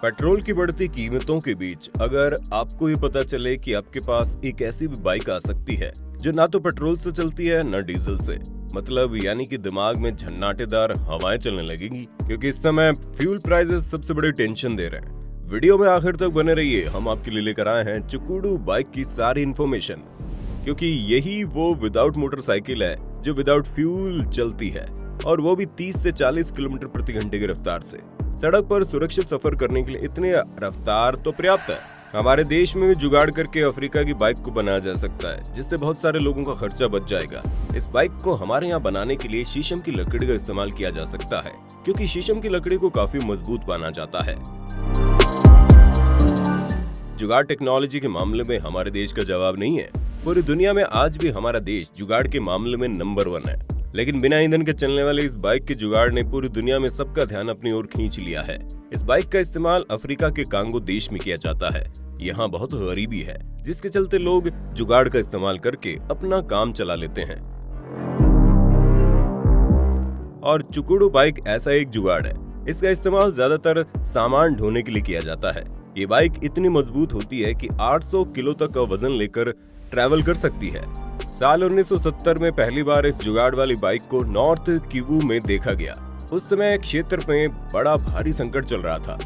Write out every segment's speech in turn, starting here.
Petrol की बढ़ती कीमतों के बीच अगर आपको ये पता चले कि आपके पास एक ऐसी भी बाइक आ सकती है जो ना तो पेट्रोल से चलती है ना डीजल से, मतलब यानी कि दिमाग में झन्नाटेदार हवाएं चलने लगेंगी, क्योंकि इस समय फ्यूल प्राइसेस सबसे बड़ी टेंशन दे रहे हैं। वीडियो में आखिर तक बने रहिए, हम आपके लिए लेकर आए हैं चुकुडू बाइक की सारी इन्फॉर्मेशन, क्योंकि यही वो विदाउट मोटरसाइकिल है जो विदाउट फ्यूल चलती है, और वो भी 30 से 40 किलोमीटर प्रति घंटे की रफ्तार से। सड़क पर सुरक्षित सफर करने के लिए इतनी रफ्तार तो पर्याप्त है। हमारे देश में भी जुगाड़ करके अफ्रीका की बाइक को बनाया जा सकता है, जिससे बहुत सारे लोगों का खर्चा बच जाएगा। इस बाइक को हमारे यहाँ बनाने के लिए शीशम की लकड़ी का इस्तेमाल किया जा सकता है, क्योंकि शीशम की लकड़ी को काफी मजबूत माना जाता है। जुगाड़ टेक्नोलॉजी के मामले में हमारे देश का जवाब नहीं है। पूरी दुनिया में आज भी हमारा देश जुगाड़ के मामले में नंबर 1 है, लेकिन बिना ईंधन के चलने वाले इस बाइक के जुगाड़ ने पूरी दुनिया में सबका ध्यान अपनी ओर खींच लिया है। इस बाइक का इस्तेमाल अफ्रीका के कांगो देश में किया जाता है। यहाँ बहुत गरीबी है, जिसके चलते लोग जुगाड़ का इस्तेमाल करके अपना काम चला लेते हैं। और चुकुडू बाइक ऐसा एक जुगाड़ है। इसका इस्तेमाल ज्यादातर सामान ढोने के लिए किया जाता है। ये बाइक इतनी मजबूत होती है कि 800 किलो तक का वजन लेकर ट्रैवल कर सकती है। साल 1970 में पहली बार इस जुगाड़ वाली बाइक को नॉर्थ किवू में देखा गया। उस समय क्षेत्र में बड़ा भारी संकट चल रहा था।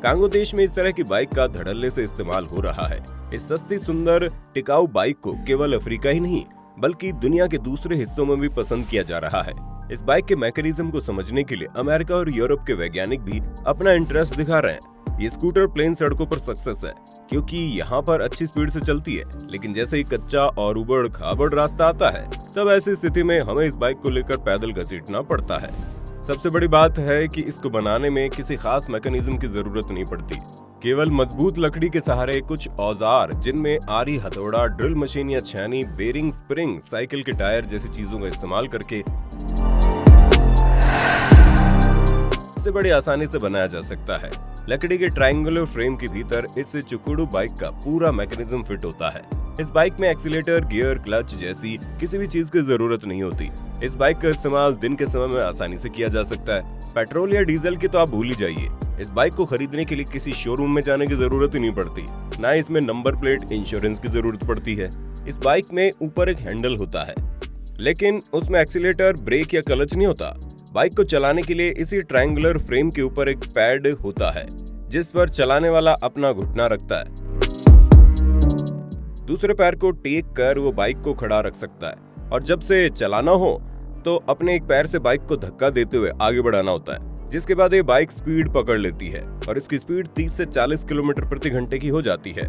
कांगो देश में इस तरह की बाइक का धड़ल्ले से इस्तेमाल हो रहा है। इस सस्ती सुंदर टिकाऊ बाइक को केवल अफ्रीका ही नहीं बल्कि दुनिया के दूसरे हिस्सों में भी पसंद किया जा रहा है। इस बाइक के मैकेनिज्म को समझने के लिए अमेरिका और यूरोप के वैज्ञानिक भी अपना इंटरेस्ट दिखा रहे हैं। ये स्कूटर प्लेन सड़कों पर सक्सेस है, क्योंकि यहाँ पर अच्छी स्पीड से चलती है, लेकिन जैसे ही कच्चा और उबड़ खाबड़ रास्ता आता है, तब ऐसी स्थिति में हमें इस बाइक को लेकर पैदल घसीटना पड़ता है। सबसे बड़ी बात है कि इसको बनाने में किसी खास मैकेनिज्म की जरूरत नहीं पड़ती। केवल मजबूत लकड़ी के सहारे कुछ औजार, जिनमें आरी, हथौड़ा, ड्रिल मशीन या छेनी, बेरिंग, स्प्रिंग, साइकिल के टायर जैसी चीजों का इस्तेमाल करके इसे बड़ी आसानी से बनाया जा सकता है। लकड़ी के ट्रायंगुलर फ्रेम के भीतर इस चुकुडू बाइक का पूरा मैकेनिज्म फिट होता है। इस बाइक में एक्सीलेटर, गियर, क्लच जैसी किसी भी चीज की जरूरत नहीं होती। इस बाइक का इस्तेमाल दिन के समय में आसानी से किया जा सकता है। पेट्रोल या डीजल की तो आप भूल ही जाइए। इस बाइक को खरीदने के लिए किसी शोरूम में जाने की जरूरत ही नहीं पड़ती, ना इसमें नंबर प्लेट, इंश्योरेंस की जरूरत पड़ती है। इस बाइक में ऊपर एक हैंडल होता है, लेकिन उसमें एक्सीलेटर, ब्रेक या क्लच नहीं होता। बाइक को चलाने के लिए इसी ट्रायंगुलर फ्रेम के ऊपर एक पैड होता है, जिस पर चलाने वाला अपना घुटना रखता है। दूसरे पैर को टेक कर वो बाइक को खड़ा रख सकता है, और जब से चलाना हो तो अपने एक पैर से बाइक को धक्का देते हुए आगे बढ़ाना होता है, जिसके बाद ये बाइक स्पीड पकड़ लेती है और इसकी स्पीड 30 से 40 किलोमीटर प्रति घंटे की हो जाती है।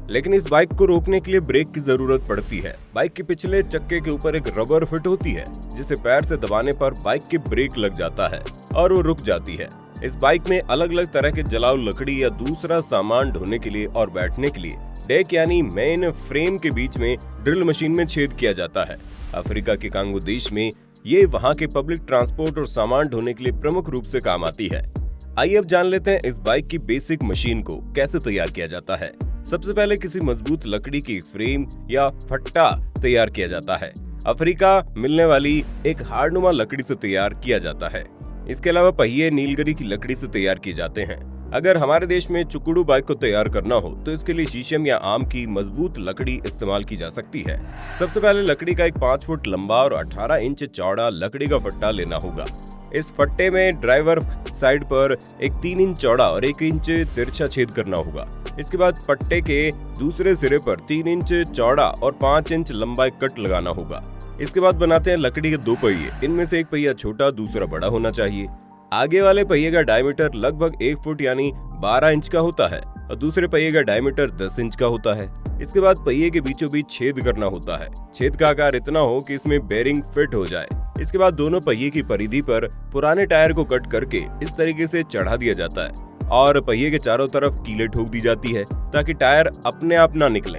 लेकिन इस बाइक को रोकने के लिए ब्रेक की जरूरत पड़ती है। बाइक के पिछले चक्के के ऊपर एक रबर फिट होती है, जिसे पैर से दबाने पर बाइक की ब्रेक लग जाता है और वो रुक जाती है। इस बाइक में अलग अलग तरह के जलाऊ लकड़ी या दूसरा सामान ढोने के लिए और बैठने के लिए डेक यानी मेन फ्रेम के बीच में ड्रिल मशीन में छेद किया जाता है। अफ्रीका के कांगो देश में ये वहाँ के पब्लिक ट्रांसपोर्ट और सामान ढोने के लिए प्रमुख रूप से काम आती है। आइए अब जान लेते हैं इस बाइक की बेसिक मशीन को कैसे तैयार किया जाता है। सबसे पहले किसी मजबूत लकड़ी की फ्रेम या फट्टा तैयार किया जाता है। अफ्रीका मिलने वाली एक हार्डनुमा लकड़ी से तैयार किया जाता है। इसके अलावा पहिए नीलगिरी की लकड़ी से तैयार किए जाते हैं। अगर हमारे देश में चुकुडू बाइक को तैयार करना हो तो इसके लिए शीशम या आम की मजबूत लकड़ी इस्तेमाल की जा सकती है। सबसे पहले लकड़ी का एक 5 फुट लंबा और 18 इंच चौड़ा लकड़ी का फट्टा लेना होगा। इस फट्टे में ड्राइवर साइड पर एक 3 इंच चौड़ा और 1 इंच तिरछा छेद करना होगा। इसके बाद पट्टे के दूसरे सिरे पर 3 इंच चौड़ा और 5 इंच लंबा एक कट लगाना होगा। इसके बाद बनाते हैं लकड़ी के 2 पहिए। इनमें से एक पहिया छोटा, दूसरा बड़ा होना चाहिए। आगे वाले पहिए का डायमीटर लगभग 1 फुट यानी 12 इंच का होता है और दूसरे पहिए का डायमीटर 10 इंच का होता है। इसके बाद पहिए के बीचों बीच छेद करना होता है। छेद का आकार इतना हो कि इसमें बेरिंग फिट हो जाए। इसके बाद दोनों पहिए की परिधि पर पुराने टायर को कट करके इस तरीके से चढ़ा दिया जाता है और पहिए के चारों तरफ कीलें ठोक दी जाती है, ताकि टायर अपने आप ना निकले।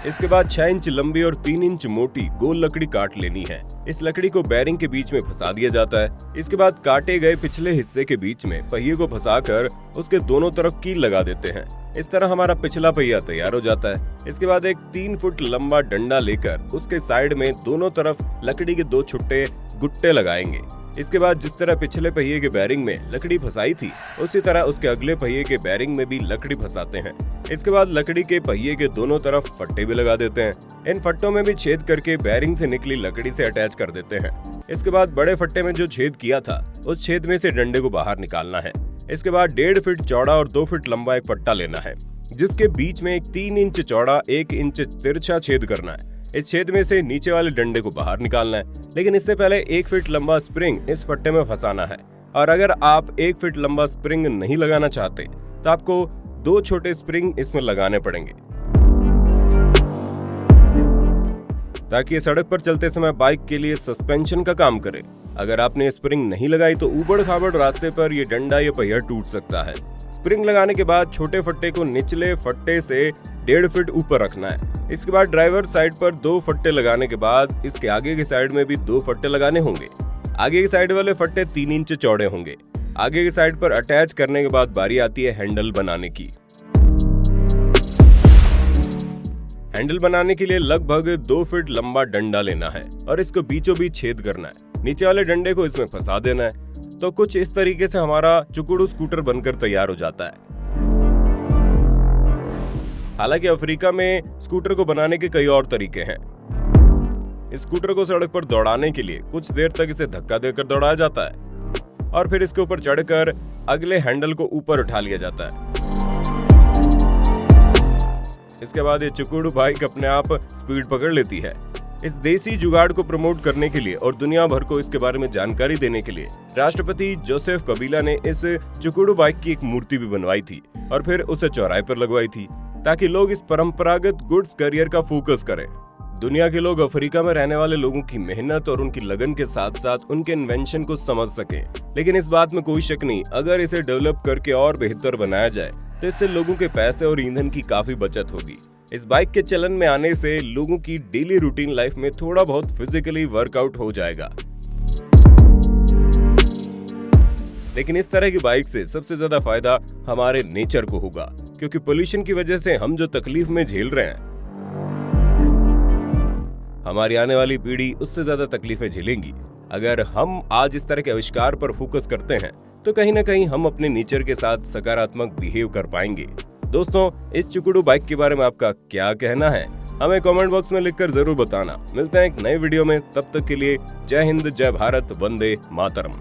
इसके बाद 6 इंच लंबी और 3 इंच मोटी गोल लकड़ी काट लेनी है। इस लकड़ी को बेरिंग के बीच में फंसा दिया जाता है। इसके बाद काटे गए पिछले हिस्से के बीच में पहिए को फंसाकर उसके दोनों तरफ कील लगा देते हैं। इस तरह हमारा पिछला पहिया तैयार हो जाता है। इसके बाद एक 3 फुट लंबा डंडा लेकर उसके साइड में दोनों तरफ लकड़ी के 2 छुट्टे गुट्टे लगाएंगे। इसके बाद जिस तरह पिछले पहिए के बैरिंग में लकड़ी फंसाई थी, उसी तरह उसके अगले पहिए के बैरिंग में भी लकड़ी फंसाते हैं। इसके बाद लकड़ी के पहिए के दोनों तरफ फट्टे भी लगा देते हैं। इन फट्टों में भी छेद करके बैरिंग से निकली लकड़ी से अटैच कर देते हैं। इसके बाद बड़े फट्टे में जो छेद किया था, उस छेद में से डंडे को बाहर निकालना है। इसके बाद 1.5 फीट चौड़ा और 2 फीट लंबा एक फट्टा लेना है, जिसके बीच में एक 3 इंच चौड़ा 1 इंच तिरछा छेद करना है। इस छेद में से नीचे वाले डंडे को बाहर निकालना है, लेकिन इससे पहले 1 फीट लंबा स्प्रिंग इस फट्टे में फंसाना है। और अगर आप 1 फीट लंबा स्प्रिंग नहीं लगाना चाहते तो आपको 2 छोटे स्प्रिंग इसमें लगाने पड़ेंगे, ताकि ये सड़क पर चलते समय बाइक के लिए सस्पेंशन का काम करे। अगर आपने स्प्रिंग नहीं लगाई तो ऊबड़ खाबड़ रास्ते पर ये डंडा या पहिया टूट सकता है। स्प्रिंग लगाने के बाद छोटे फट्टे को निचले फट्टे से 1.5 फीट ऊपर रखना है। इसके बाद ड्राइवर साइड पर 2 फट्टे लगाने के बाद इसके आगे की साइड में भी 2 फट्टे लगाने होंगे। आगे की साइड वाले फट्टे 3 इंच चौड़े होंगे। आगे की साइड पर अटैच करने के बाद बारी आती है हैंडल बनाने की। हैंडल बनाने के लिए लगभग 2 फीट लंबा डंडा लेना है और इसको बीचों बीच छेद करना है। नीचे वाले डंडे को इसमें फंसा देना है। तो कुछ इस तरीके से हमारा चुकुड़ू स्कूटर बनकर तैयार हो जाता है। हालांकि अफ्रीका में स्कूटर को बनाने के कई और तरीके हैं। इस स्कूटर को सड़क पर दौड़ाने के लिए कुछ देर तक इसे धक्का देकर दौड़ाया जाता है और फिर इसके ऊपर चढ़कर अगले हैंडल को ऊपर उठा लिया जाता है। इसके बाद ये चुकुड़ू बाइक अपने आप स्पीड पकड़ लेती है। इस देसी जुगाड़ को प्रमोट करने के लिए और दुनिया भर को इसके बारे में जानकारी देने के लिए राष्ट्रपति जोसेफ कबीला ने इस चुकुड़ू बाइक की एक मूर्ति भी बनवाई थी और फिर उसे चौराहे पर लगवाई थी, ताकि लोग इस परंपरागत गुड्स करियर का फोकस करें। दुनिया के लोग अफ्रीका में रहने वाले लोगों की मेहनत और उनकी लगन के साथ साथ उनके इन्वेंशन को समझ सकें। लेकिन इस बात में कोई शक नहीं, अगर इसे डेवलप करके और बेहतर बनाया जाए तो इससे लोगों के पैसे और ईंधन की काफी बचत होगी। इस बाइक के चलन में आने से लोगों की डेली रूटीन लाइफ में थोड़ा बहुत फिजिकली वर्कआउट हो जाएगा। लेकिन इस तरह की बाइक से सबसे ज्यादा फायदा हमारे नेचर को होगा, क्योंकि पोल्यूशन की वजह से हम जो तकलीफ में झेल रहे हैं, हमारी आने वाली पीढ़ी उससे ज्यादा तकलीफें झेलेंगी। अगर हम आज इस तरह के आविष्कार पर फोकस करते हैं तो कहीं ना कहीं हम अपने नेचर के साथ सकारात्मक बिहेव कर पाएंगे। दोस्तों, इस चुकुड़ू बाइक के बारे में आपका क्या कहना है, हमें कमेंट बॉक्स में लिखकर जरूर बताना। मिलते हैं एक नए वीडियो में, तब तक के लिए जय हिंद, जय भारत, वंदे मातरम।